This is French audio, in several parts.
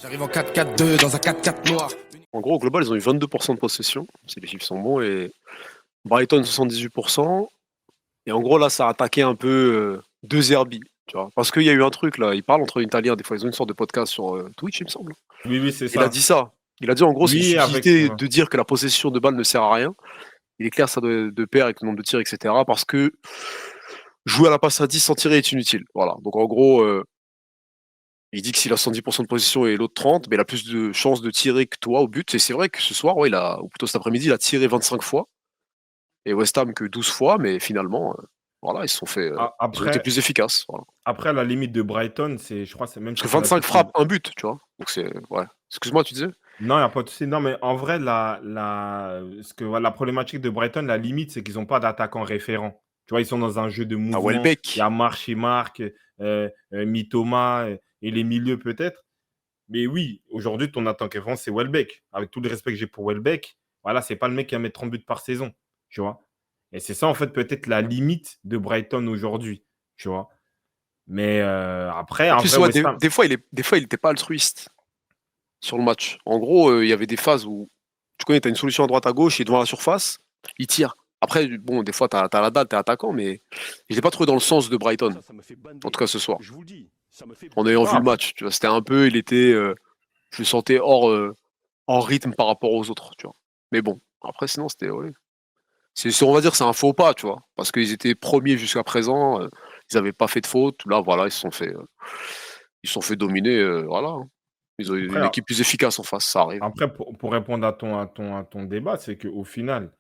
J'arrive en 4-4-2 dans un 4-4 noir. En gros, au global, ils ont eu 22% de possession, si les chiffres sont bons, et Brighton 78%. Et en gros, là, ça a attaqué un peu deux Herbie, tu vois. Parce qu'il y a eu un truc, là, ils parlent entre Italiens, des fois, ils ont une sorte de podcast sur Twitch, il me semble. Oui, oui, c'est Il a ça. dit ça. Il a dit, en gros, c'est une Oui, avec. subtilité de dire que la possession de balle ne sert à rien. Il est clair, ça de pair avec le nombre de tirs, etc. Parce que jouer à la passe à 10 sans tirer est inutile. Voilà. Donc, en gros, il dit que s'il a 110% de possession et l'autre 30, mais il a plus de chances de tirer que toi au but. Et c'est vrai que ce soir, ouais, ou plutôt cet après-midi, il a tiré 25 fois. Et West Ham que 12 fois, mais finalement, voilà, ils se sont fait. Ils ont été Après, plus efficaces. Voilà. après, la limite de Brighton, je crois, c'est même Parce que c'est la 25 plus. frappes, un but, tu vois. Donc c'est. Ouais. Excuse-moi, tu disais? Non, il n'y a pas de souci. Non, mais en vrai, la problématique de Brighton, la limite, c'est qu'ils n'ont pas d'attaquant référent. Tu vois, ils sont dans un jeu de Ah, mouvement. Il y Welbeck. a March et Marc, Mitoma et les milieux peut-être. Mais oui, aujourd'hui, ton attaquant référent, c'est Welbeck. Avec tout le respect que j'ai pour Welbeck, voilà, c'est pas le mec qui va mettre 30 buts par saison. Tu vois. Et c'est ça, en fait, peut-être la limite de Brighton aujourd'hui. Tu vois. Mais après, En en plus, vrai, ouais, West Ham. des fois, il était pas altruiste sur le match. En gros, il y avait des phases où tu connais, tu as une solution à droite à gauche, il est devant la surface, il tire. Après, bon, des fois, tu as la dalle, tu es attaquant, mais je l'ai pas trouvé dans le sens de Brighton. En tout cas, ce soir. En ayant vu le Ah, match, tu vois, c'était un peu, je le sentais hors rythme par rapport aux autres, tu vois. Mais bon, après, sinon, c'était, ouais. On va dire, c'est un faux pas, tu vois, parce qu'ils étaient premiers jusqu'à présent, ils n'avaient pas fait de faute. Là, voilà, ils se sont fait dominer, voilà. Hein. Ils ont eu après, une équipe plus efficace en face, ça arrive. après pour répondre à ton débat, c'est qu'au final,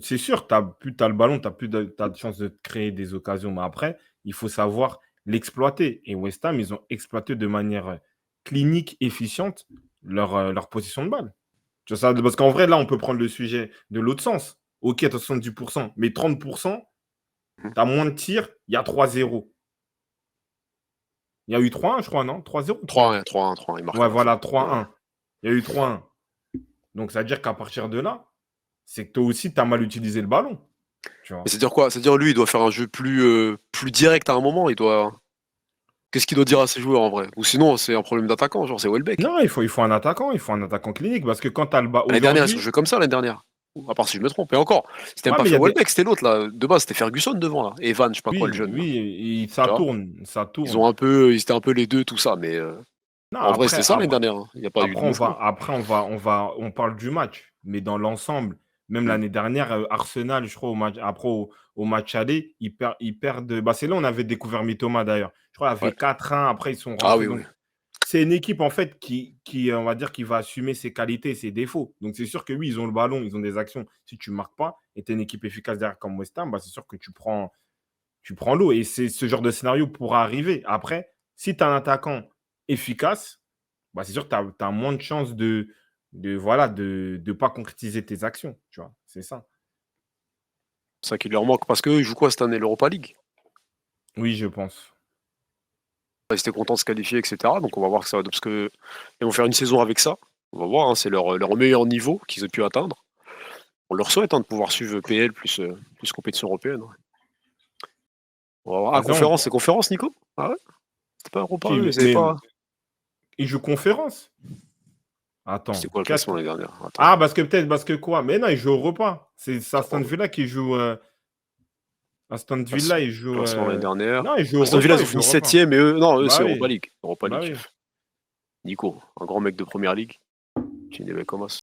c'est sûr, plus tu as le ballon, tu as plus t'as de chances de te créer des occasions. Mais après, il faut savoir l'exploiter. Et West Ham, ils ont exploité de manière clinique, efficiente, leur position de balle. Tu vois ça, parce qu'en vrai, là, on peut prendre le sujet de l'autre sens. Ok, tu as 70%, mais 30%, tu Mhm. as moins de tirs, il y a 3-0. Il y a eu 3-1, je crois, non? 3-0 ou 3-1? 3-1, 3-1, 3-1, ils marquent à Ouais, la fin. voilà, Ouais. 3-1. Il y a eu 3-1. Donc, ça veut dire qu'à partir de là, c'est que toi aussi, tu as mal utilisé le ballon. Tu Mais vois. c'est-à-dire quoi? C'est-à-dire lui, il doit faire un jeu plus direct à un moment. Qu'est-ce qu'il doit dire à ses joueurs en vrai? Ou sinon, c'est un problème d'attaquant, genre c'est Welbeck. Non, il faut un attaquant clinique parce que quand tu as le bas L'année dernière, ils ont aujourd'hui, joué comme ça l'année dernière. À part si je me trompe. Et encore, c'était même ouais, pas mais il y fait a des. Welbeck, c'était l'autre là. De base, c'était Ferguson devant là. Et Evan, je sais pas quoi, le Oui, jeune là. oui, Tu ça vois? tourne, ça Ils tourne. ont un peu, ils étaient un peu les deux, tout ça. Mais Non, en vrai, c'était après, ça l'année après, dernière. Hein. Il n'y a pas eu de après, on va, mouvement. après on parle du match, mais dans l'ensemble, même Hmm. l'année dernière, Arsenal, je crois, au match aller, ils perdent. Bah, c'est là où on avait découvert Mitoma d'ailleurs. Je crois qu'il y Ouais. avait 4-1, après ils sont Ah rentrés. oui, oui. Donc, c'est une équipe en fait qui, on va dire, qui va assumer ses qualités et ses défauts. Donc, c'est sûr que oui, ils ont le ballon, ils ont des actions. Si tu ne marques pas et tu es une équipe efficace derrière comme West Ham, bah, c'est sûr que tu prends l'eau. Et c'est ce genre de scénario pourra arriver. Après, si tu as un attaquant efficace, bah, c'est sûr que tu as moins de chances voilà, de pas concrétiser tes actions. Tu vois, c'est ça. C'est ça qui leur manque. Parce qu'eux, ils jouent quoi cette année? L'Europa League. Oui, je pense. Ils étaient contents de se qualifier, etc. Donc on va voir que ça va. Parce que ils vont faire une saison avec ça. On va voir, hein, c'est leur meilleur niveau qu'ils aient pu atteindre. On leur souhaite hein, de pouvoir suivre PL plus compétition européenne. Ouais. On va voir. Ah, Vas-y, c'est conférence, Nico? Ah ouais? C'était pas Europa, eux, ils avaient mais pas. il joue conférence. C'était Attends, quoi le classement l'année dernière? Attends. Ah, parce que quoi? Mais non, il joue au repas. C'est Aston Oh, Villa qui joue. Aston Villa, il joue. classement l'année dernière. Non, il joue au Aston Villa, repas. ils Il ont joue fini au repas. 7ème et eux, non, eux, c'est Bah Europa oui. League. Europa Bah League. oui. Nico, un grand mec de première ligue. Tu es comme as.